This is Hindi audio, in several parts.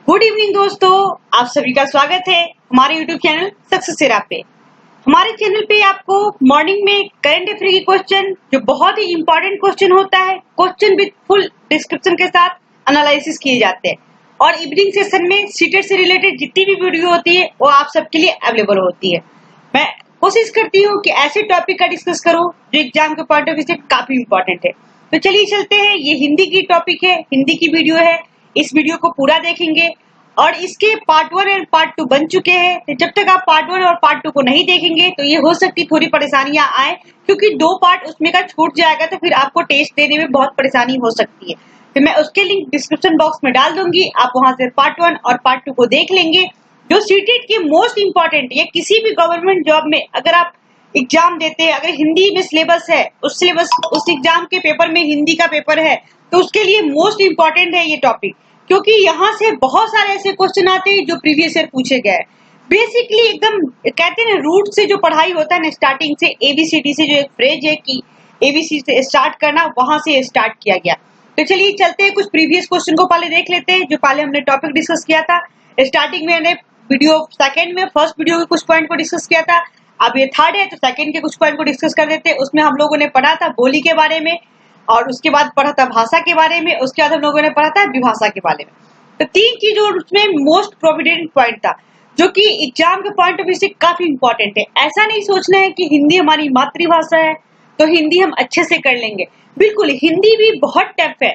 गुड इवनिंग दोस्तों, आप सभी का स्वागत है हमारे यूट्यूब चैनल सक्सेस से राह पे। हमारे चैनल पे आपको मॉर्निंग में करंट अफेयर की क्वेश्चन जो बहुत ही इंपॉर्टेंट क्वेश्चन होता है, क्वेश्चन विद फुल डिस्क्रिप्शन के साथ एनालिसिस किए जाते हैं और इवनिंग सेशन में सीटेट से रिलेटेड जितनी भी वीडियो होती है वो आप सबके लिए अवेलेबल होती है। मैं कोशिश करती हूँ कि ऐसे टॉपिक का डिस्कस करूँ जो एग्जाम के पॉइंट ऑफ व्यू से काफी इंपॉर्टेंट है। तो चलिए चलते हैं, ये हिंदी की टॉपिक है, हिंदी की वीडियो है। इस वीडियो को पूरा देखेंगे और इसके पार्ट 1 और पार्ट 2 बन चुके हैं। तो जब तक आप पार्ट 1 और पार्ट 2 को नहीं देखेंगे तो ये हो सकती थोड़ी परेशानियां आए, क्योंकि 2 पार्ट उसमें का छूट जाएगा तो फिर आपको टेस्ट देने में बहुत परेशानी हो सकती है। तो मैं उसके लिंक डिस्क्रिप्शन बॉक्स में डाल दूंगी, आप वहां से पार्ट 1 और पार्ट 2 को देख लेंगे। जो सीटेट के मोस्ट इंपॉर्टेंट या किसी भी गवर्नमेंट जॉब में अगर आप एग्जाम देते हैं, अगर हिंदी में सिलेबस है, उस एग्जाम के पेपर में हिंदी का पेपर है, तो उसके लिए मोस्ट इंपॉर्टेंट है ये टॉपिक, क्योंकि यहाँ से बहुत सारे ऐसे क्वेश्चन आते हैं जो प्रीवियस ईयर पूछे गए। बेसिकली एकदम कहते हैं रूट से जो पढ़ाई होता है ना, स्टार्टिंग से एबीसीडी से, जो एक फ्रेज है कि एबीसी से स्टार्ट करना, वहां से स्टार्ट किया गया। तो चलिए चलते हैं, कुछ प्रीवियस क्वेश्चन को पहले देख लेते हैं जो पहले हमने टॉपिक डिस्कस किया था। स्टार्टिंग में मैंने वीडियो सेकंड में फर्स्ट वीडियो के कुछ पॉइंट को डिस्कस किया था, अब ये थर्ड है तो सेकंड के कुछ पॉइंट को डिस्कस कर देते हैं। उसमें हम लोगों ने पढ़ा था बोली के बारे में, और उसके बाद पढ़ा था भाषा के बारे में, उसके बाद हम लोगों ने पढ़ा था विभाषा के बारे में। तो 3 चीज और उसमें मोस्ट प्रोमिनेंट पॉइंट था जो कि एग्जाम के पॉइंट ऑफ व्यू से काफी इंपॉर्टेंट है। ऐसा नहीं सोचना है कि हिंदी हमारी मातृभाषा है तो हिंदी हम अच्छे से कर लेंगे। बिल्कुल, हिंदी भी बहुत टफ है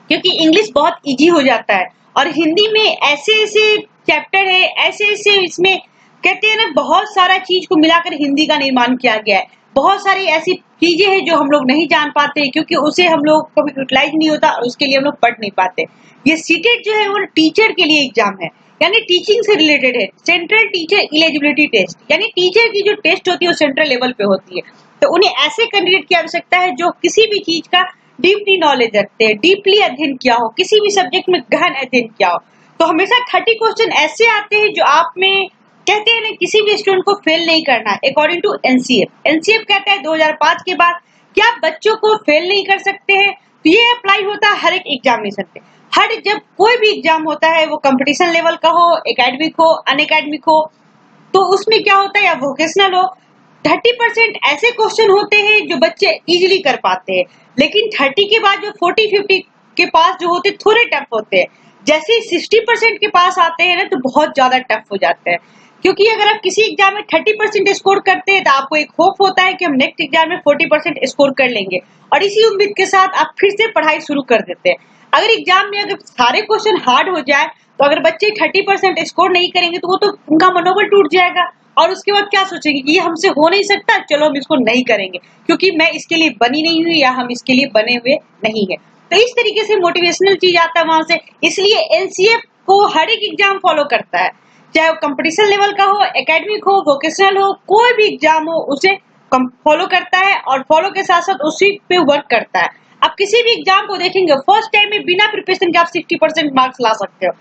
क्योंकि इंग्लिश बहुत इजी हो जाता है, और हिंदी में ऐसे ऐसे चैप्टर है, ऐसे ऐसे इसमें कहते हैं ना, बहुत सारा चीज को मिलाकर हिंदी का निर्माण किया गया है। बहुत सारी ऐसी चीजें हैं जो हम लोग नहीं जान पाते क्योंकि उसे हम लोग कभी यूटिलाइज नहीं होता और उसके लिए हम लोग पढ़ नहीं पाते। ये सीटेट जो है वो टीचर के लिए एग्जाम है, यानी टीचिंग से रिलेटेड है। सेंट्रल टीचर एलिजिबिलिटी टेस्ट, यानी टीचर की जो टेस्ट होती है वो सेंट्रल लेवल पे होती है। तो उन्हें ऐसे कैंडिडेट की आवश्यकता है जो किसी भी चीज का डीपली नॉलेज रखते हैं, डीपली अध्ययन किया हो, किसी भी सब्जेक्ट में गहन अध्ययन किया हो। तो हमेशा 30 क्वेश्चन ऐसे आते हैं जो आप में कहते हैं ना, किसी भी स्टूडेंट को फेल नहीं करना है। अकॉर्डिंग टू एनसीएफ कहता है 2005 के बाद क्या बच्चों को फेल नहीं कर सकते हैं। तो ये अप्लाई होता है हर एक एग्जामिनेशन पे। हर जब कोई भी एग्जाम होता है, वो कंपटीशन लेवल का हो, एकेडमिक हो, अनएकेडमिक हो, तो उसमें क्या होता है, या वोकेशनल हो, 30% ऐसे क्वेश्चन होते हैं जो बच्चे इजीली कर पाते हैं, लेकिन 30 के बाद जो 40-50 के पास जो होते थोड़े टफ होते हैं। जैसे 60% के पास आते हैं ना तो बहुत ज्यादा टफ हो जाते हैं, क्योंकि अगर आप किसी एग्जाम में 30% स्कोर करते हैं तो आपको एक होप होता है कि हम नेक्स्ट एग्जाम में 40% स्कोर कर लेंगे, और इसी उम्मीद के साथ आप फिर से पढ़ाई शुरू कर देते हैं। अगर एग्जाम में अगर सारे क्वेश्चन हार्ड हो जाए तो अगर बच्चे 30% स्कोर नहीं करेंगे तो वो तो उनका मनोबल टूट जाएगा, और उसके बाद क्या सोचेंगे कि ये हमसे हो नहीं सकता, चलो हम इसको नहीं करेंगे क्योंकि मैं इसके लिए बनी नहीं हुई या हम इसके लिए बने हुए नहीं है। तो इस तरीके से मोटिवेशनल चीज आता है वहां से। इसलिए एनसीएफ को हर एक एग्जाम फॉलो करता है, चाहे वो कंपटीशन लेवल का हो, एकेडमिक हो, वोकेशनल हो, कोई भी एग्जाम हो उसे फॉलो करता है, और फॉलो के साथ साथ उसी पे वर्क करता है। आप किसी भी एग्जाम को देखेंगे, फर्स्ट टाइम में बिना प्रिपरेशन के आप 60% मार्क्स ला सकते हो,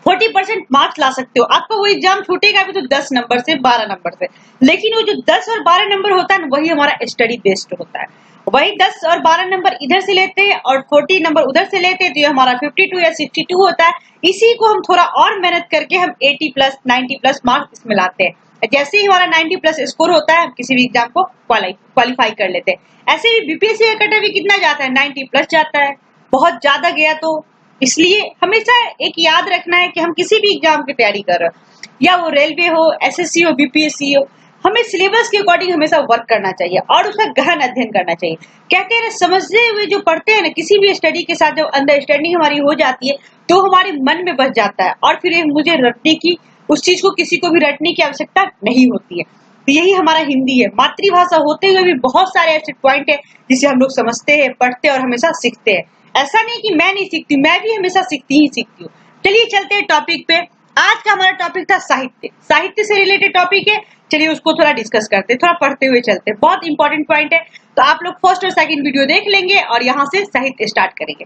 40% मार्क्स ला सकते हो। आपका वो एग्जाम छूटेगा भी तो 10 नंबर से, 12 नंबर से, लेकिन वो जो 10 और 12 नंबर होता है ना, वही हमारा स्टडी बेस्ड होता है। वही 10 और 12 नंबर इधर से लेते हैं और 40 नंबर उधर से लेते हैं, तो ये हमारा 52 या 62 होता है। इसी को हम थोड़ा और मेहनत करके हम 80+, 90+ मार्क्स इसमें लाते हैं। जैसे ही हमारा 90+ स्कोर होता है, हम किसी भी एग्जाम को क्वालिफाई कर लेते हैं। ऐसे ही बीपीएससी का कट ऑफ कितना जाता है, 90+ जाता है, बहुत ज्यादा गया तो। इसलिए हमेशा एक याद रखना है कि हम किसी भी एग्जाम की तैयारी कर रहे हो, या वो रेलवे हो, एसएससी हो, बीपीएससी हो, हमें सिलेबस के अकॉर्डिंग हमेशा वर्क करना चाहिए और उसका गहन अध्ययन करना चाहिए। कहते हैं ना, समझते हुए जो पढ़ते हैं ना, किसी भी स्टडी के साथ जब अंडरस्टैंडिंग हमारी हो जाती है तो हमारे मन में बस जाता है, और फिर मुझे रटने की, उस चीज को किसी को भी रटने की आवश्यकता नहीं होती है। तो यही हमारा हिंदी है। मातृभाषा होते हुए भी बहुत सारे ऐसे पॉइंट है जिसे हम लोग समझते हैं, पढ़ते और हमेशा सीखते हैं। ऐसा नहीं कि मैं नहीं सीखती, मैं भी हमेशा सीखती हूँ। चलिए चलते हैं टॉपिक पे। आज का हमारा टॉपिक था साहित्य। साहित्य से रिलेटेड टॉपिक है, चलिए उसको थोड़ा डिस्कस करते हैं, थोड़ा पढ़ते हुए चलते हैं। बहुत इंपॉर्टेंट पॉइंट है, तो आप लोग फर्स्ट और सेकंड वीडियो देख लेंगे और यहाँ से साहित्य स्टार्ट करेंगे।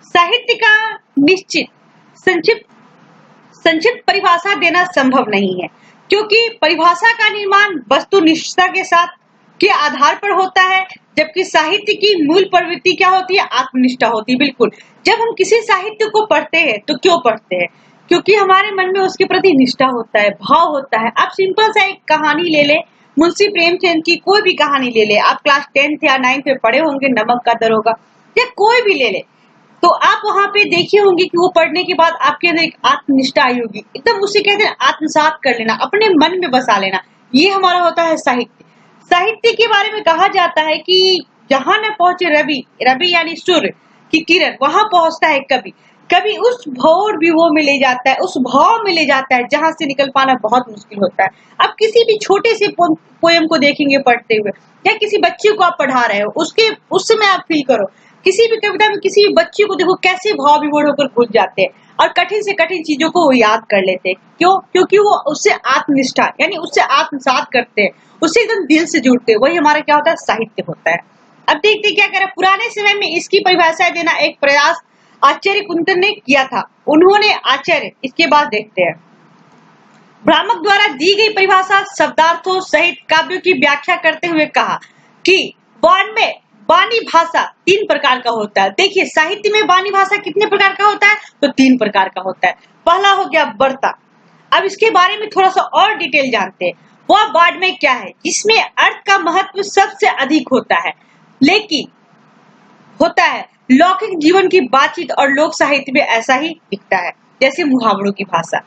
साहित्य का संक्षिप्त परिभाषा देना संभव नहीं है, क्योंकि परिभाषा का निर्माण वस्तुनिष्ठता के साथ के आधार पर होता है, जबकि साहित्य की मूल प्रवृत्ति क्या होती है, आत्मनिष्ठा होती है। बिल्कुल, जब हम किसी साहित्य को पढ़ते हैं तो क्यों पढ़ते हैं? क्योंकि हमारे मन में उसके प्रति निष्ठा होता है, भाव होता है। आप सिंपल सा एक कहानी ले ले, मुंशी प्रेमचंद की कोई भी कहानी ले ले, आप क्लास 10th या 9th में पढ़े होंगे, नमक का दरोगा, या कोई भी ले ले, तो आप वहां पे देखे होंगे कि वो पढ़ने के बाद आपके अंदर एक आत्मनिष्ठा आई होगी, एकदम उसे कहते हैं आत्मसात कर लेना, अपने मन में बसा लेना। ये हमारा होता है साहित्य। साहित्य के बारे में कहा जाता है कि जहां न पहुंचे रवि, रवि यानी सूर्य की किरण, वहां पहुंचता है कवि। कभी उस भौर विभोर में ले जाता है, उस भाव में ले जाता है जहां से निकल पाना बहुत मुश्किल होता है। आप किसी भी छोटे से पोयम को देखेंगे पढ़ते हुए, या किसी बच्चे को आप पढ़ा रहे हो, उस समय आप फील करो, किसी भी कविता में किसी भी बच्चे को देखो कैसे भाव विभोर होकर घुस जाते हैं और कठिन से कठिन चीजों को वो याद कर लेते हैं। क्यों? क्योंकि वो उससे आत्मनिष्ठा यानी उससे आत्मसात करते हैं, उससे एकदम दिल से जुड़ते हैं। वही हमारा क्या होता है? साहित्य होता है। अब देखते क्या करें, पुराने समय में इसकी परिभाषाएं देना एक प्रयास आचार्य कुंतल ने किया था। उन्होंने आचार्य, इसके बाद देखते हैं, भ्रामक द्वारा दी गई परिभाषा शब्दार्थों सहित काव्यों की व्याख्या करते हुए कहा कि वाणी भाषा 3 प्रकार का होता है। देखिए साहित्य में वाणी भाषा कितने प्रकार का होता है? तो 3 प्रकार का होता है। पहला हो गया वर्ता। अब इसके बारे में थोड़ा सा और डिटेल जानते हैं। वह वर्ड में क्या है? जिसमें अर्थ का महत्व सबसे अधिक होता है, लेकिन होता है लौकिक जीवन की बातचीत और लोक साहित्य में ऐसा ही दिखता है। जैसे मुहावरों की भाषा,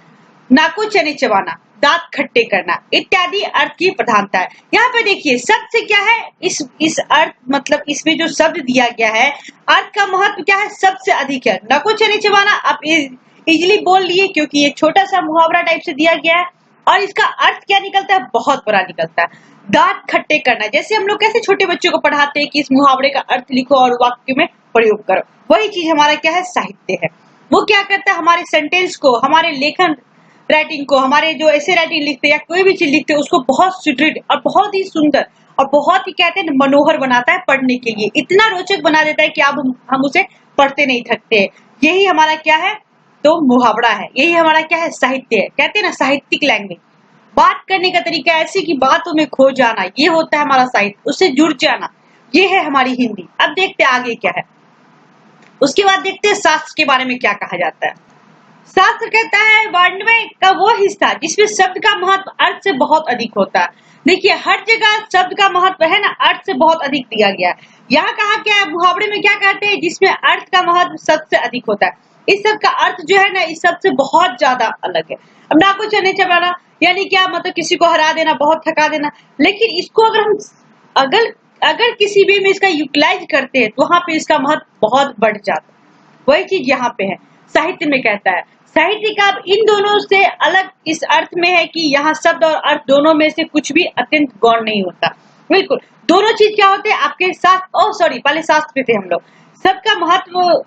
नाको चने चबाना, दांत खट्टे करना इत्यादि अर्थ की प्रधानता है। यहाँ पे देखिए शब्द से क्या है, इस अर्थ मतलब इसमें जो शब्द दिया गया है, अर्थ का महत्व क्या है? सबसे अधिक है। नाको चने चबाना आप इजिली बोल लिए क्योंकि ये छोटा सा मुहावरा टाइप से दिया गया है, और इसका अर्थ क्या निकलता है? बहुत बड़ा निकलता है। दांत खट्टे करना, जैसे हम लोग कैसे छोटे बच्चों को पढ़ाते हैं कि इस मुहावरे का अर्थ लिखो और वाक्य में प्रयोग करो, वही चीज हमारा क्या है? साहित्य है। वो क्या करता है? हमारे सेंटेंस को, हमारे लेखन राइटिंग को, हमारे जो ऐसे राइटिंग लिखते हैं या कोई भी चीज लिखते हैं उसको बहुत सुदृढ़ और बहुत ही सुंदर और बहुत ही कहते हैं मनोहर बनाता है पढ़ने के लिए। इतना रोचक बना देता है कि अब हम उसे पढ़ते नहीं थकते। यही हमारा क्या है? तो मुहावरा है। यही हमारा क्या है? साहित्य है। कहते हैं ना साहित्यिक लैंग्वेज, बात करने का तरीका ऐसे कि बातों में खो जाना, ये होता है हमारा साहित्य, उससे जुड़ जाना, ये है हमारी हिंदी। अब देखते हैं आगे क्या है। उसके बाद देखते हैं शास्त्र के बारे में क्या कहा जाता है। शास्त्र कहता है वर्णमय का वो हिस्सा जिसमें शब्द का महत्व अर्थ से बहुत अधिक होता है। देखिए हर जगह शब्द का महत्व है ना, अर्थ से बहुत अधिक दिया गया है। यहाँ कहा क्या है? मुहावरे में क्या कहते हैं? जिसमें अर्थ का महत्व सबसे अधिक होता है। इस सब का अर्थ जो है ना, इस सब से बहुत ज्यादा अलग है। अब नाको चने चबाना यानी क्या? मतलब किसी को हरा देना, बहुत थका देना। लेकिन इसको अगर हम अगर किसी वे में इसका यूटिलाइज करते हैं तो वहां पे इसका महत्व बहुत बढ़ जाता है। वही चीज यहाँ पे है, साहित्य में कहता है। साहित्य का इन दोनों से अलग इस अर्थ में है कि यहाँ शब्द और अर्थ दोनों में से कुछ भी अत्यंत गौण नहीं होता। बिल्कुल दोनों चीज क्या होते हैं आपके साथ। पहले शास्त्र पे थे हम लोग। शब्द का महत्व,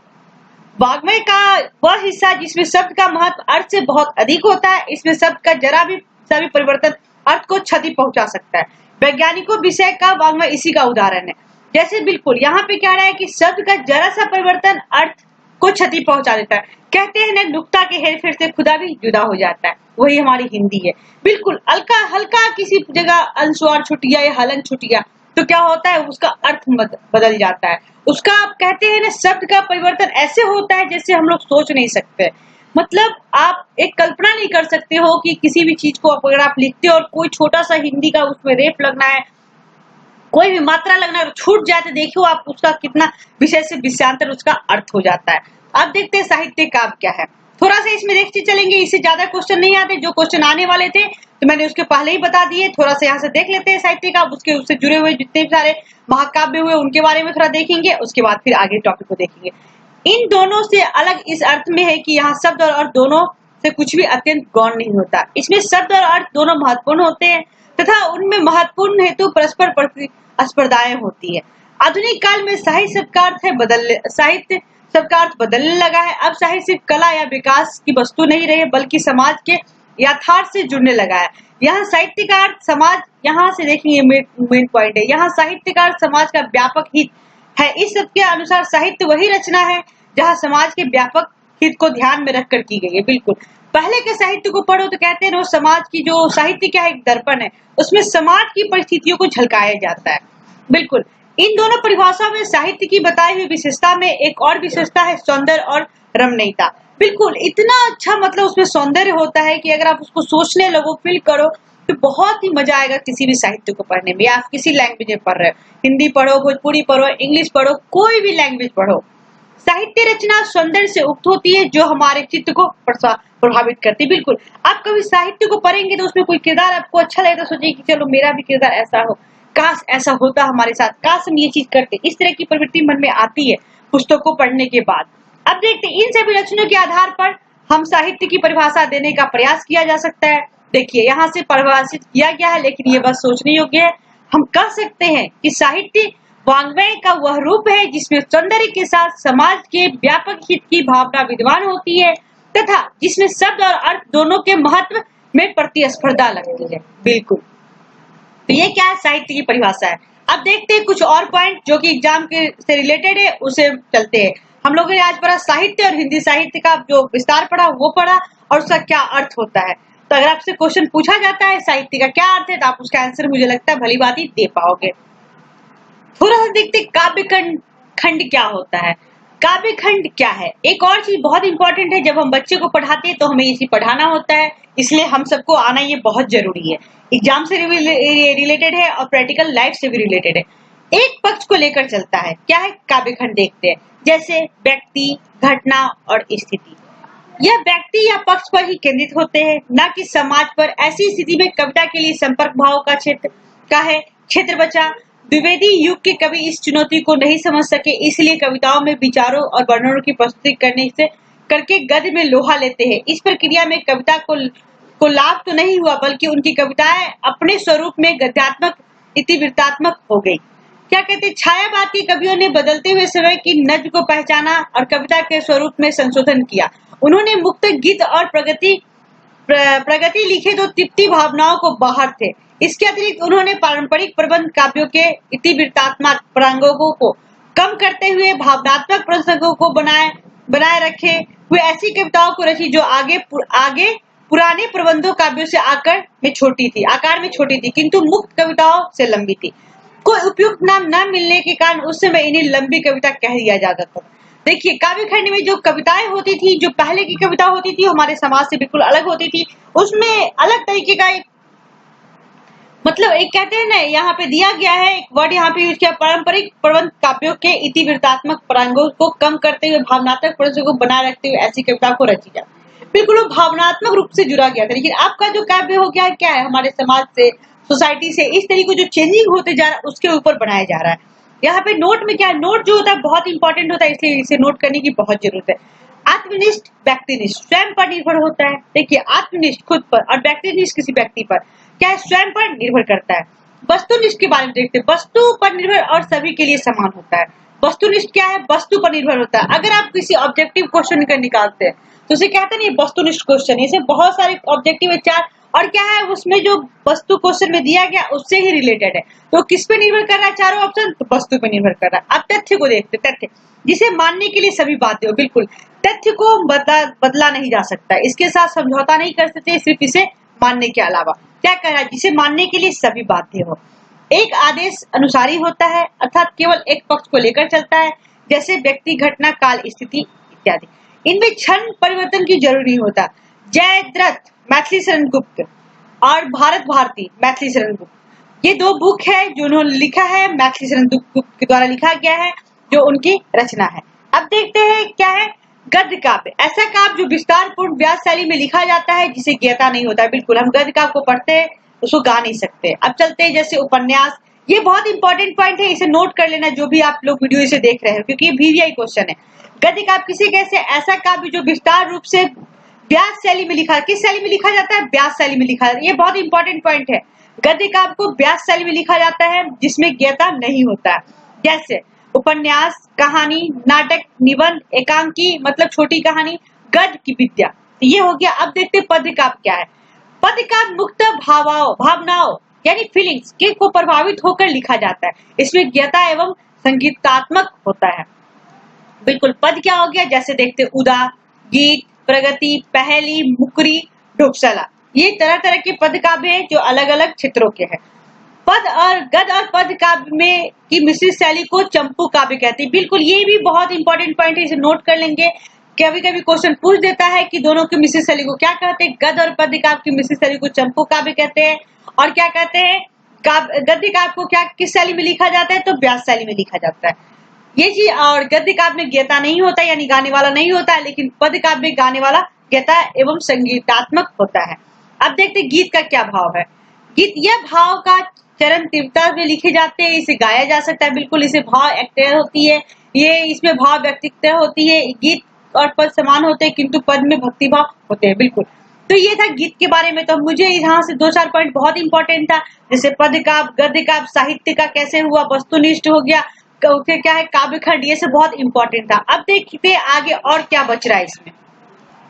वाग्मय का वह हिस्सा जिसमें शब्द का महत्व अर्थ से बहुत अधिक होता है। इसमें शब्द का जरा भी सभी परिवर्तन अर्थ को क्षति पहुंचा सकता है। वैज्ञानिकों विषय का वाग्मय इसी का उदाहरण है। जैसे बिल्कुल यहाँ पे क्या रहा है कि शब्द का जरा सा परिवर्तन अर्थ को क्षति पहुंचा देता है। कहते हैं ना नुक्ता के हेरफेर से खुदा भी जुदा हो जाता है। वही हमारी हिंदी है। बिल्कुल हल्का किसी जगह अनुस्वार छूट गया या हलन छूट गया तो क्या होता है? उसका अर्थ बदल जाता है। उसका आप कहते हैं ना शब्द का परिवर्तन ऐसे होता है जैसे हम लोग सोच नहीं सकते। मतलब आप एक कल्पना नहीं कर सकते हो कि किसी भी चीज को अगर आप लिखते हो और कोई छोटा सा हिंदी का उसमें रेप लगना है, कोई भी मात्रा लगना है, छूट जाए तो देखियो आप उसका कितना विषय से विषयांतर उसका अर्थ हो जाता है। अब देखते हैं साहित्य काव्य क्या है। थोड़ा सा इसमें देखते चलेंगे, इससे ज्यादा क्वेश्चन नहीं आते। जो क्वेश्चन आने वाले थे तो मैंने उसके पहले ही बता दिए। थोड़ा सा यहाँ से देख लेते हैं साहित्य का, उससे जुड़े हुए जितने भी सारे महाकाव्य हुए उनके बारे में थोड़ा देखेंगे। उसके बाद फिर आगे टॉपिक को देखेंगे। इन दोनों से अलग इस अर्थ में है कि यहाँ शब्द और अर्थ दोनों से कुछ भी अत्यंत गौण नहीं होता। इसमें शब्द और अर्थ दोनों महत्वपूर्ण होते हैं तथा उनमें महत्वपूर्ण हेतु परस्पर प्रतिस्पर्धाएं होती है। आधुनिक काल में साहित्य शब्द का अर्थ बदलने लगा है। अब साहित्य सिर्फ कला या विकास की वस्तु नहीं रहे बल्कि समाज के यथार्थ से जुड़ने लगा है। यहाँ साहित्य का अर्थ समाज, यहाँ से देखेंगे मेन पॉइंट है, यहाँ साहित्य का अर्थ समाज का व्यापक हित है। इस शब्द के अनुसार साहित्य वही रचना है जहाँ समाज के व्यापक हित को ध्यान में रखकर की गई है। बिल्कुल पहले के साहित्य को पढ़ो तो कहते हैं ना समाज की जो साहित्य क्या है, एक दर्पण है, उसमें समाज की परिस्थितियों को झलकाया जाता है। बिल्कुल इन दोनों परिभाषाओं में साहित्य की बताई हुई विशेषता में एक और विशेषता है सौंदर्य और रमणीयता। बिल्कुल इतना अच्छा मतलब उसमें सौंदर्य होता है कि अगर आप उसको सोचने लगो, फील करो तो बहुत ही मजा आएगा किसी भी साहित्य को पढ़ने में। आप किसी लैंग्वेज में पढ़ रहे हो, हिंदी पढ़ो, भोजपुरी पढ़ो, इंग्लिश पढ़ो, कोई भी लैंग्वेज पढ़ो, साहित्य रचना सौंदर्य से उक्त होती है जो हमारे चित्त को प्रभावित करती है। बिल्कुल आप कभी साहित्य को पढ़ेंगे तो उसमें कोई किरदार आपको अच्छा लगेगा, सोचिए कि चलो मेरा भी किरदार ऐसा हो, काश ऐसा होता हमारे साथ, काश हम ये चीज करते। इस तरह की प्रवृत्ति मन में आती है पुस्तक को पढ़ने के बाद। अब देखते हैं इन सभी लक्षणों के आधार पर हम साहित्य की परिभाषा देने का प्रयास किया जा सकता है। देखिए यहाँ से परिभाषित किया गया है, लेकिन ये बस सोचने योग्य है। हम कह सकते हैं कि साहित्य वाङ्मय का वह रूप है जिसमें सौंदर्य के साथ समाज के व्यापक हित की भावना विद्यमान होती है तथा जिसमें शब्द और अर्थ दोनों के महत्व में प्रतिस्पर्धा लगती है। बिल्कुल, तो ये क्या है, साहित्य की परिभाषा है। अब देखते हैं कुछ और पॉइंट जो कि एग्जाम के से रिलेटेड है, उसे चलते हैं। हम लोगों ने आज पढ़ा साहित्य और हिंदी साहित्य का जो विस्तार पढ़ा वो पढ़ा और उसका क्या अर्थ होता है। तो अगर आपसे क्वेश्चन पूछा जाता है साहित्य का क्या अर्थ है तो आप उसका आंसर मुझे लगता है भली बात ही दे पाओगे। थोड़ा सा देखते काव्य खंड क्या होता है। काव्य खंड क्या है, एक और चीज बहुत इंपॉर्टेंट है, जब हम बच्चे को पढ़ाते हैं तो हमें इसी पढ़ाना होता है, इसलिए हम सबको आना ये बहुत जरूरी है। एग्जाम से रिलेटेड है और प्रैक्टिकल लाइफ से भी रिलेटेड है। एक पक्ष को लेकर चलता है, क्या है काव्य खंड देखते हैं, जैसे व्यक्ति, घटना और स्थिति। यह व्यक्ति या पक्ष पर ही केंद्रित होते हैं, न कि समाज पर। ऐसी स्थिति में कविता के लिए संपर्क भाव का क्षेत्र बचा। द्विवेदी युग के कवि इस चुनौती को नहीं समझ सके, इसलिए कविताओं में विचारों और वर्णनों की प्रस्तुति करके गद्य में लोहा लेते हैं। इस प्रक्रिया में कविता को लाभ तो नहीं हुआ, बल्कि उनकी कविताएं अपने स्वरूप में गद्यात्मक इतिवृत्तात्मक हो गई। क्या कहते, छायावाद के कवियों ने बदलते हुए समय की नज्म को पहचाना और कविता के स्वरूप में संशोधन किया। उन्होंने मुक्त गीत और प्रगति लिखे तो तृप्ति भावनाओं को बाहर थे। इसके अतिरिक्त उन्होंने पारंपरिक प्रबंध काव्यों के इतिवृत्तात्मक प्रसंगों को कम करते हुए भावनात्मक प्रसंगों को बनाए रखे हुए ऐसी कविताओं को रची जो आगे पुराने प्रबंधों काव्यों से आकार में छोटी थी, किंतु मुक्त कविताओं से लंबी थी। कोई उपयुक्त नाम न मिलने के कारण उस समय इन्हें लंबी कविता कह दिया जाता था। देखिए काव्य खंड में जो कविताएं होती थी, जो पहले की कविता होती थी, हमारे समाज से बिल्कुल अलग होती थी। उसमें अलग तरीके का मतलब एक कहते हैं ना, यहाँ पे दिया गया है एक वर्ड यहाँ पे यूज किया, पारंपरिक प्रबंध काव्यों के इतिवृत्तात्मक प्रसंगों को कम करते हुए भावनात्मक प्रसंगों को बनाए रखते हुए ऐसी कविता को रची जाती। बिल्कुल वो भावनात्मक रूप से जुड़ा गया था। लेकिन आपका जो काव्य हो गया है क्या है, हमारे समाज से, सोसाइटी से इस तरीके जो चेंजिंग होते जा रहा है उसके ऊपर बनाया जा रहा है। यहाँ पे नोट में क्या है, नोट जो होता है बहुत इंपॉर्टेंट होता है, इसलिए इसे नोट करने की बहुत जरूरत है। आत्मनिष्ठ, व्यक्तिनिष्ठ, स्वयं पर निर्भर होता है। देखिए आत्मनिष्ठ खुद पर और व्यक्तिनिष्ठ किसी व्यक्ति पर, क्या है स्वयं पर निर्भर करता है। वस्तुनिष्ठ के बारे में देखते हैं, वस्तु पर निर्भर और सभी के लिए समान होता है। वस्तुनिष्ठ क्या है, वस्तु पर निर्भर होता है। अगर आप किसी ऑब्जेक्टिव क्वेश्चन का निकालते हैं तो उसे कहते नहीं वस्तुनिष्ठ क्वेश्चन, इसे बहुत सारे ऑब्जेक्टिव है 4 और क्या है उसमें जो वस्तु क्वेश्चन में दिया गया उससे ही रिलेटेड है। तो किस पे निर्भर कर रहा है चारों ऑप्शन, तो वस्तु पे निर्भर कर रहा है। अब तथ्य को देखते, तथ्य जिसे मानने के लिए सभी बाध्य हो। बिल्कुल तथ्य को बदला नहीं जा सकता, इसके साथ समझौता नहीं कर सकते, सिर्फ इसे मानने के अलावा। क्या कह रहा है, जिसे मानने के लिए सभी बाध्य हो। एक आदेश अनुसारी होता है, अर्थात केवल एक पक्ष को लेकर चलता है, जैसे व्यक्ति, घटना, काल, स्थिति इत्यादि। इनमें क्षण परिवर्तन की जरूरी होता। जयद्रथ मैथिली शरण गुप्त और भारत भारती मैथिली शरण गुप्त, ये 2 बुक है जो उन्होंने लिखा है, मैथिली शरण गुप्त के द्वारा लिखा गया है, जो उनकी रचना है। अब देखते हैं क्या है गद्य काव्य, ऐसा काव्य जो विस्तार पूर्ण व्यास शैली में लिखा जाता है जिसे ज्ञता नहीं होता है। बिल्कुल हम गद्य काव्य को पढ़ते हैं उसको गा नहीं सकते। अब चलते हैं जैसे उपन्यास, ये बहुत इंपॉर्टेंट पॉइंट है, इसे नोट कर लेना जो भी आप लोग वीडियो इसे देख रहे हो, क्योंकि ये VVI क्वेश्चन है। गद्य काव्य किसे कैसे, ऐसा काव्य जो विस्तार रूप से व्यास शैली में लिखा, किस शैली में लिखा जाता है, व्यास शैली में लिखा जाता है। ये बहुत इंपॉर्टेंट पॉइंट है, गद्य काव्य को व्यास शैली में लिखा जाता है जिसमें ज्ञता नहीं होता है। जैसे उपन्यास, कहानी, नाटक, निबंध, एकांकी मतलब छोटी कहानी, गद्य की विद्या, ये हो गया। अब देखते हैं पद्य काव्य क्या है। पद्य काव्य मुक्त भावनाओं यानी फीलिंग्स के को प्रभावित होकर लिखा जाता है, इसमें ज्ञता एवं संगीतात्मक होता है। बिल्कुल पद क्या हो गया, जैसे देखते उदा, गीत, प्रगति, पहेली, मुकरी, ढोकसला, ये तरह तरह के पद काव्य हैं जो अलग अलग क्षेत्रों के हैं। पद और गद्य और पद्य काव्य में की मिश्रित शैली को चंपू काव्य कहते हैं। बिल्कुल, ये भी बहुत इंपॉर्टेंट पॉइंट है, इसे नोट कर लेंगे। कभी कभी क्वेश्चन पूछ देता है कि दोनों की मिश्रित शैली को क्या कहते हैं। गद्य और पद्य काव्य की मिश्रित शैली को चंपू काव्य कहते हैं। और क्या कहते हैं, गद्य काव्य को क्या किस शैली में लिखा जाता है, तो व्यास शैली में लिखा जाता है ये चीज। और गद्य काव्य में ज्ञाता नहीं होता, यानी गाने वाला नहीं होता है, लेकिन पद्य काव्य में गाने वाला ज्ञाता एवं संगीतात्मक होता है। अब देखते हैं गीत का क्या भाव है। गीत यह भाव का चरण तीव्रता में लिखे जाते हैं, इसे गाया जा सकता है। बिल्कुल, इसे भाव एक्टर होती है, ये इसमें भाव व्यक्तित्व होती है। गीत और पद समान होते हैं, किंतु पद में भक्ति भाव होते हैं। बिल्कुल, तो ये था गीत के बारे में। तो मुझे यहाँ से 2-4 पॉइंट बहुत इंपॉर्टेंट था, जैसे पद काव्य, गद्य काव्य, साहित्य का कैसे हुआ, वस्तुनिष्ठ हो गया, फिर क्या है काव्य खंड, ये सब बहुत इंपॉर्टेंट था। अब देखते आगे और क्या बच रहा है इसमें।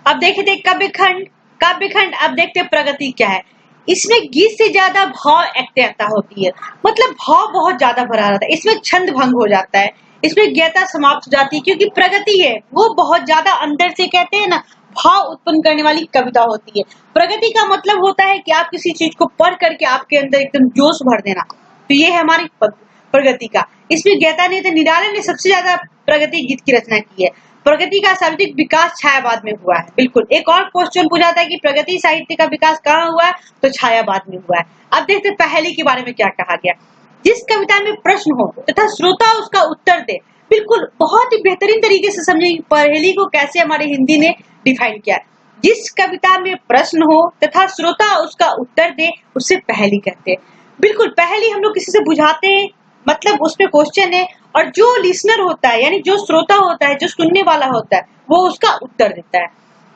अब देखते काव्य खंड। काव्य खंड अब देखते प्रगति क्या है। इसमें गीत से ज्यादा भाव एक्टता होती है, मतलब भाव बहुत ज्यादा भरा रहता है। इसमें छंद भंग हो जाता है, इसमें ज्ञता समाप्त हो जाती है, क्योंकि प्रगति है वो बहुत ज्यादा अंदर से कहते हैं ना भाव उत्पन्न करने वाली कविता होती है। प्रगति का मतलब होता है कि आप किसी चीज को पढ़ करके आपके अंदर एकदम जोश भर देना, तो ये है हमारी प्रगति का। इसमें ज्ञता ने निराला ने सबसे ज्यादा प्रगति गीत की रचना की है। प्रगति का सर्वाधिक विकास छायावाद में हुआ है। बिल्कुल, एक और क्वेश्चन पूछा था कि प्रगति साहित्य का विकास कहाँ हुआ है, तो छायावाद में हुआ है। अब देखते पहेली के बारे में क्या कहा गया। जिस कविता में प्रश्न हो तथा श्रोता उसका उत्तर दे। बिल्कुल, बहुत ही बेहतरीन तरीके से समझेंगे पहेली को कैसे हमारे हिंदी ने डिफाइन किया। जिस कविता में प्रश्न हो तथा श्रोता उसका उत्तर दे, उससे पहेली कहते हैं। बिल्कुल, पहेली हम लोग किसी से बुझाते हैं, मतलब उसमें क्वेश्चन है, और जो लिसनर होता है यानी जो श्रोता होता है, जो सुनने वाला होता है, वो उसका उत्तर देता है।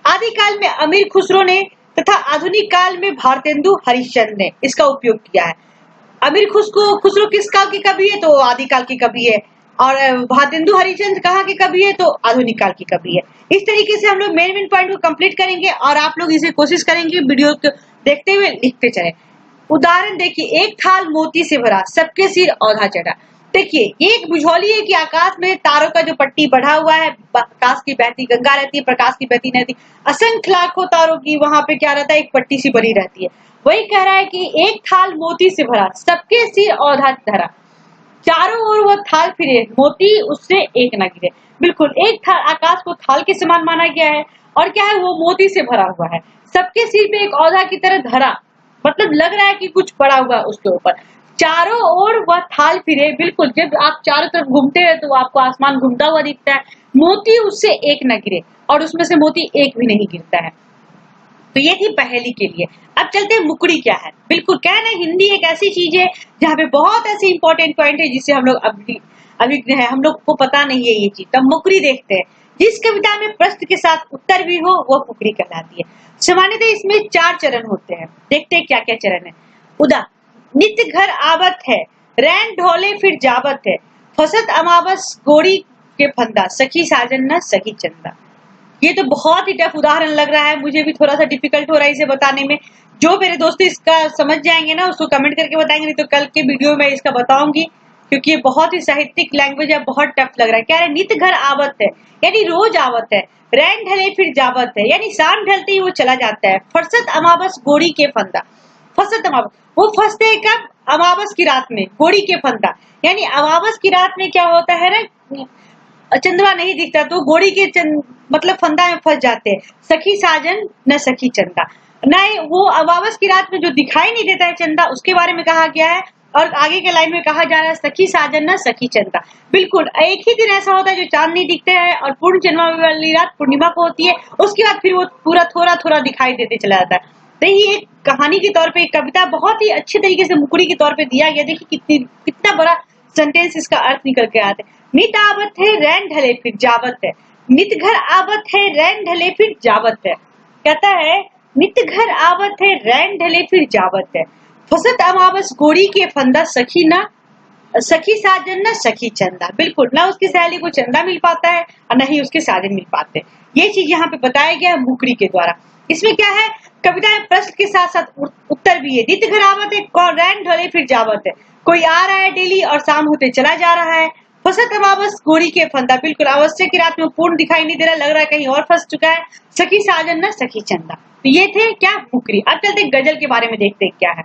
आदिकाल में अमीर खुसरो ने तथा आधुनिक काल में भारतेंदु हरिश्चंद्र ने इसका उपयोग किया है। अमीर खुसरो किस काल के कवि है, तो आदिकाल के कवि है। और भारतेंदु हरिश्चंद्र कहाँ के कवि है, तो आधुनिक काल के कवि है। इस तरीके से हम लोग मेन पॉइंट को कंप्लीट करेंगे, और आप लोग इसे कोशिश करेंगे वीडियो को देखते हुए लिखते चले। उदाहरण देखिए, एक थाल मोती से भरा, सबके सिर औधा चढ़ा। देखिए, एक बुझौली है कि आकाश में तारों का जो पट्टी बढ़ा हुआ है, प्रकाश की बहती गंगा रहती है, प्रकाश की बहती नदी, असंख्य लाखों तारों की वहां पे क्या रहता है, एक पट्टी सी बनी रहती है। वही कह रहा है कि एक थाल मोती से भरा, सबके सिर औधा धरा, चारों ओर वह थाल फिरे, मोती उससे एक न गिरे। बिल्कुल, एक थाल, आकाश को थाल के समान माना गया है, और क्या है, वो मोती से भरा हुआ है। सबके सिर पे एक औधा की तरह धरा, मतलब लग रहा है कि कुछ पड़ा हुआ है उसके ऊपर। चारों ओर वह थाल फिरे। बिल्कुल, जब आप चारों तरफ घूमते हैं तो आपको आसमान घूमता हुआ दिखता है। मोती उससे एक न गिरे, और उसमें से मोती एक भी नहीं गिरता है। तो ये थी पहेली के लिए। अब चलते हैं मुकड़ी क्या है। बिल्कुल, कहना हिंदी एक ऐसी चीज है जहाँ पे बहुत ऐसे इंपॉर्टेंट पॉइंट है जिसे हम लोग अभिज्ञ है, हम लोग को पता नहीं है ये चीज। तब मुकड़ी देखते हैं। जिस कविता में प्रश्न के साथ उत्तर भी हो, वह मुकड़ी कहलाती है। सामान्यतः इसमें 4 चरण होते हैं। देखते हैं क्या क्या चरण है। उदा, नित्य घर आवत है, रैन ढोले फिर जावत है, फसत अमावस गोरी के फंदा, सखी साजन न सखी चंदा। ये तो बहुत ही टफ उदाहरण लग रहा है, मुझे भी थोड़ा सा डिफिकल्ट हो रहा है इसे बताने में। जो मेरे दोस्त इसका समझ जाएंगे ना, उसको कमेंट करके बताएंगे, नहीं तो कल के वीडियो में इसका बताऊंगी, क्योंकि ये बहुत ही साहित्यिक लैंग्वेज है, बहुत टफ लग रहा है। क्या है, नित्य घर आवत है यानी रोज आवत है, रैन ढले फिर जावत है यानी शाम ढलते ही वो चला जाता है, फरसत अमावस गोरी के फंदा। फसत अमावस, वो फंसते हैं कब, अमावस की रात में। गोरी के फंदा यानी अमावस की रात में क्या होता है ना, चंद्रमा नहीं दिखता, तो गोरी के मतलब फंदा में फंस जाते हैं। सखी साजन न सखी चंदा, नहीं वो अमावस की रात में जो दिखाई नहीं देता है चंदा, उसके बारे में कहा गया है। और आगे के लाइन में कहा जा रहा है सखी साजन न सखी चंदा। बिल्कुल, एक ही दिन ऐसा होता है जो चांद नहीं दिखते हैं, और पूर्ण चंद्रमा वाली रात पूर्णिमा को होती है, उसके बाद फिर वो पूरा थोड़ा थोड़ा दिखाई देते चला जाता है। तो ये एक कहानी के तौर पे, एक कविता बहुत ही अच्छे तरीके से मुकड़ी के तौर पे दिया गया। देखिए कितना बड़ा सेंटेंस इसका अर्थ निकल के आते हैं। नित आवत है रैन ढले फिर जावत है, नित घर आवत है रैन ढले फिर जावत है। कहता है नित घर आवत है रैन ढले फिर जावत है, फसत अमावस गोरी के फंदा, सखी ना सखी साजन न सखी चंदा। बिल्कुल, ना उसकी सहेली को चंदा मिल पाता है और न ही उसके साजन मिल पाते। ये चीज यहाँ पे बताया गया है मुकड़ी के द्वारा। इसमें क्या है, कविता में प्रश्न के साथ साथ उत्तर भी है। नित्य घर आवत है, रैन ढले फिर जावत है, कोई आ रहा है डेली और शाम होते चला जा रहा है। फसत अमावस गोरी के फंदा, बिल्कुल अवश्य की रात में पूर्ण दिखाई नहीं दे रहा, लग रहा है कहीं और फंस चुका है। सखी साजन न सखी चंदा, तो ये थे क्या, मुकड़ी। अब चलते गजल के बारे में देखते हैं क्या है।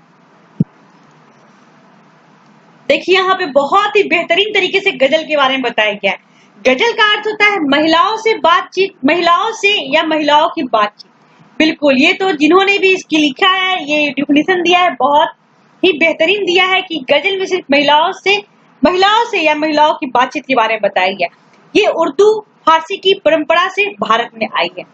देखिए यहाँ पे बहुत ही बेहतरीन तरीके से गजल के बारे में बताया गया है। गजल का अर्थ होता है महिलाओं से बातचीत, महिलाओं से या महिलाओं की बातचीत। बिल्कुल, ये तो जिन्होंने भी इसकी लिखा है, ये डेफिनेशन दिया है, बहुत ही बेहतरीन दिया है कि गजल में सिर्फ महिलाओं से या महिलाओं की बातचीत के बारे में बताया गया। ये उर्दू फारसी की परंपरा से भारत में आई है।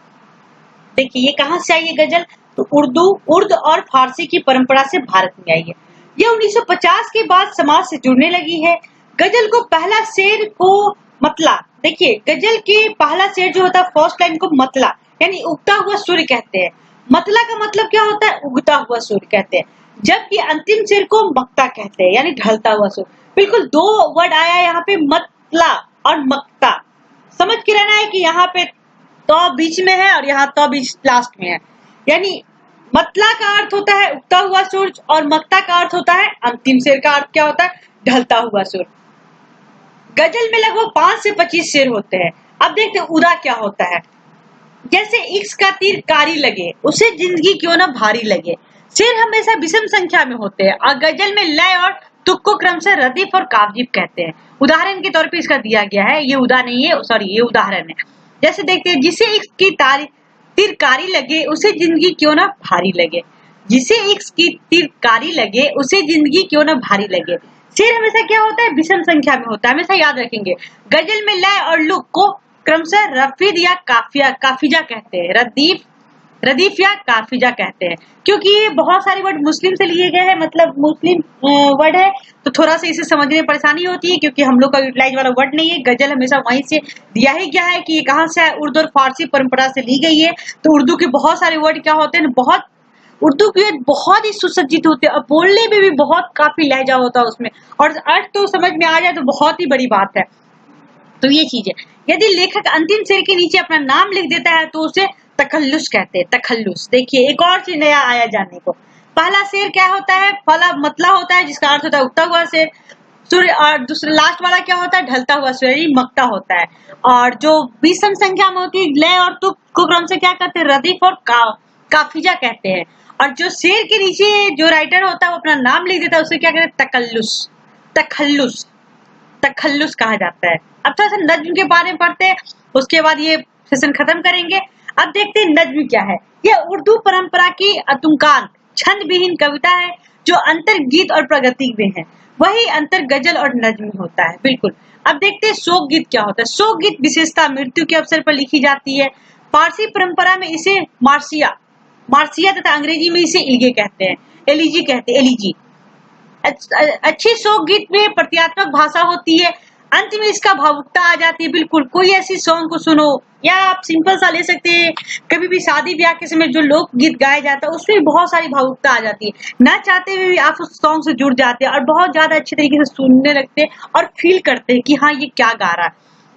देखिए ये कहाँ से आई है गजल, तो उर्दू और फारसी की परंपरा से भारत में आई है। ये 1950 के बाद समाज से जुड़ने लगी है। गजल को पहला शेर को मतला, देखिए गजल के पहला शेर जो होता है फर्स्ट लाइन को मतला यानी उगता हुआ सूर्य कहते हैं। मतला का मतलब क्या होता है, उगता हुआ सूर्य कहते हैं, जबकि अंतिम शेर को मक्ता कहते हैं यानी ढलता हुआ सूर्य। बिल्कुल दो वर्ड आया है यहाँ पे, मतला और मक्ता। समझ के रहना है कि यहाँ पे तो बीच में है और यहाँ तो बीच लास्ट में है। यानी मतला का अर्थ होता है उगता हुआ सूरज और मक्ता का अर्थ होता है अंतिम शेर का अर्थ क्या होता है, ढलता हुआ सूरज। गजल में लगभग 5 से 25 शेर होते हैं। अब देखते हैं उदा क्या होता है। जैसे इश्क का तीर कारी लगे, उसे जिंदगी क्यों ना भारी लगे। शेर हमेशा विषम संख्या में होते हैं और गजल में लय और तुक को क्रम से रदीफ और कावजीब कहते हैं। उदाहरण के तौर पे इसका दिया गया है, ये उदा नहीं है, सॉरी ये उदाहरण है। जैसे देखते हैं, जिसे इश्क की तीर कारी लगे, उसे जिंदगी क्यों ना भारी लगे। जिसे इश्क की तीर कारी लगे, उसे जिंदगी क्यों ना भारी लगे। शेर हमेशा क्या होता है, विषम संख्या में होता है, हमेशा याद रखेंगे। गजल में लय और लुक को क्रमशः रफीद या काफिजा कहते हैं, रदीफ या काफिजा कहते हैं, क्योंकि ये बहुत सारे वर्ड मुस्लिम से लिए गए हैं, मतलब मुस्लिम वर्ड है, तो थोड़ा सा इसे समझने में परेशानी होती है क्योंकि हम लोग का यूटिलाइज वाला वर्ड नहीं है। गजल हमेशा वहीं से दिया ही गया है कि ये कहाँ से है, उर्दू और फारसी परंपरा से ली गई है। तो उर्दू के बहुत सारे वर्ड क्या होते हैं, उर्दू के बहुत ही सुसज्जित होते हैं और बोलने में भी बहुत काफी लहजा होता है उसमें, और अर्थ तो समझ में आ जाए तो बहुत ही बड़ी बात है। तो ये चीज है। यदि लेखक अंतिम शेर के नीचे अपना नाम लिख देता है तो उसे तखल्लुस कहते हैं, तखल्लुस। देखिए एक और चीज नया आया जानने को। पहला शेर क्या होता है, पहला मतला होता है जिसका अर्थ होता है उगता हुआ शेर सूर्य, और दूसरा लास्ट वाला क्या होता है, ढलता हुआ सूर्य, मक्ता होता है। और जो विषम संख्या में होती है, लय और तुक को क्रम से क्या कहते हैं, रदीफ और काफिजा कहते हैं। और जो शेर के नीचे जो राइटर होता है वो अपना नाम लिख देता है, उसे क्या कहते हैं, तखल्लुस कहा जाता है। अब थोड़ा सा नज्म के बारे में पढ़ते हैं, उसके बाद ये सेशन खत्म करेंगे। अब देखते हैं नज्म क्या है। यह उर्दू परंपरा की अतुंकांत छंद विहीन कविता है जो अंतर गीत और प्रगति में है, वही अंतर गजल और नज्म में होता है। बिल्कुल। अब देखते हैं शोक गीत क्या होता है। शोक गीत विशेषता मृत्यु के अवसर पर लिखी जाती है। फारसी परंपरा में इसे मार्सिया तथा अंग्रेजी में इसे इल्गे कहते हैं, एलिजी। अच्छी शोक गीत में प्रतीकात्मक भाषा होती है, अंत में इसका भावुकता आ जाती है। बिल्कुल, कोई ऐसी सॉन्ग को सुनो, या आप सिंपल सा ले सकते हैं, कभी भी शादी ब्याह के समय जो लोक गीत गाया जाता है उसमें बहुत सारी भावुकता आ जाती है, ना चाहते हुए भी आप उस सॉन्ग से जुड़ जाते हैं और बहुत ज्यादा अच्छे तरीके से सुनने लगते हैं और फील करते हैं कि हाँ ये क्या गा रहा है।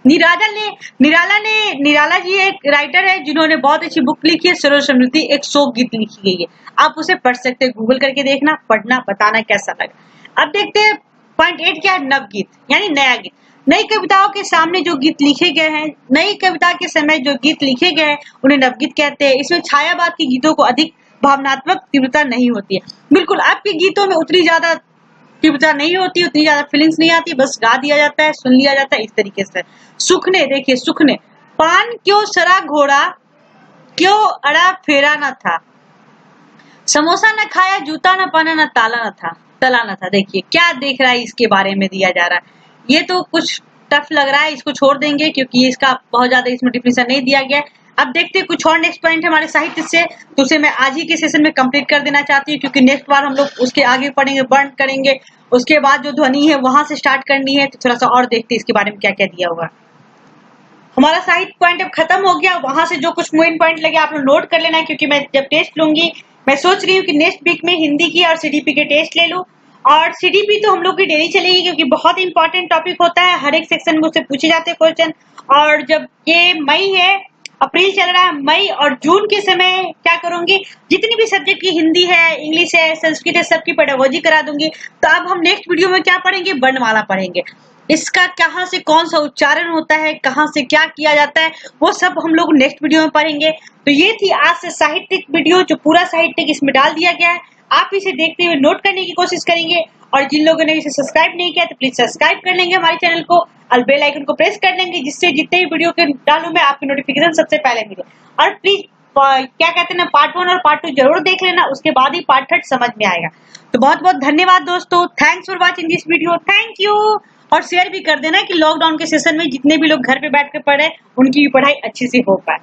निराला जी एक राइटर है जिन्होंने बहुत अच्छी बुक लिखी है, सरोज समृद्धि, एक शोक गीत लिखी गई है, आप उसे पढ़ सकते हैं, गूगल करके देखना, पढ़ना, बताना कैसा लगा। अब देखते हैं पॉइंट 8 क्या है, नवगीत यानी नया गीत। नई कविताओं के सामने जो गीत लिखे गए हैं, नई कविता के समय जो गीत लिखे गए हैं उन्हें नवगीत कहते हैं। इसमें छायावाद के गीतों को अधिक भावनात्मक तीव्रता नहीं होती है। बिल्कुल, आपके गीतों में उतनी ज्यादा तीव्रता नहीं होती, उतनी ज्यादा फीलिंग्स नहीं आती, बस गा दिया जाता है, सुन लिया जाता है, इस तरीके से। सुखने, देखिए सुखने, पान क्यों सरा घोड़ा, क्यों अड़ा फेरा न था, समोसा न खाया, जूता न पहना, न ताला न था। देखिए क्या देख रहा है, इसके बारे में दिया जा रहा है। ये तो कुछ टफ लग रहा है, इसको छोड़ देंगे क्योंकि इसका बहुत ज्यादा इसमें डिफिनेशन नहीं दिया गया है। अब देखते हैं कुछ और नेक्स्ट पॉइंट हमारे साहित्य से, तो उसे मैं आज ही के सेशन में कंप्लीट कर देना चाहती हूँ क्योंकि नेक्स्ट बार हम लोग उसके आगे पढ़ेंगे, बर्न करेंगे, उसके बाद जो ध्वनि है वहां से स्टार्ट करनी है, तो थोड़ा सा और देखते हैं इसके बारे में क्या क्या दिया होगा। हमारा साहित्य पॉइंट अब खत्म हो गया, वहां से जो कुछ मेन पॉइंट लगे आप लोग नोट कर लेना, क्योंकि मैं जब टेस्ट लूंगी मैं सोच रही हूँ कि नेक्स्ट वीक में हिंदी की और सीडीपी के टेस्ट ले लूं। और सीडीपी तो हम लोग की डेली चलेगी क्योंकि बहुत इंपॉर्टेंट टॉपिक होता है, हर एक सेक्शन में उससे पूछे जाते हैं क्वेश्चन। और जब ये मई है, अप्रैल चल रहा है, मई और जून के समय क्या करूंगी, जितनी भी सब्जेक्ट की हिंदी है, इंग्लिश है, संस्कृत है, सबकी पेडागोजी करा दूंगी। तो अब हम नेक्स्ट वीडियो में क्या पढ़ेंगे, वर्णमाला पढ़ेंगे, इसका कहाँ से कौन सा उच्चारण होता है, कहाँ से क्या किया जाता है, वो सब हम लोग नेक्स्ट वीडियो में पढ़ेंगे। तो ये थी आज से साहित्यिक वीडियो, जो पूरा साहित्यिक इसमें डाल दिया गया है। आप इसे देखते हुए नोट करने की कोशिश करेंगे और जिन लोगों ने इसे सब्सक्राइब नहीं किया तो प्लीज सब्सक्राइब कर लेंगे हमारे चैनल को और बेल आइकन को प्रेस कर लेंगे, जिससे जितने भी वीडियो के डालूं मैं आपकी नोटिफिकेशन सबसे पहले मिले। और प्लीज क्या कहते हैं ना, पार्ट 1 और पार्ट 2 जरूर देख लेना, उसके बाद ही पार्ट 3 समझ में आएगा। तो बहुत बहुत धन्यवाद दोस्तों, thanks for watching this video, thank you. और शेयर भी कर देना कि लॉकडाउन के सेशन में जितने भी लोग घर पे बैठ के पढ़े उनकी भी पढ़ाई अच्छे से हो पाए।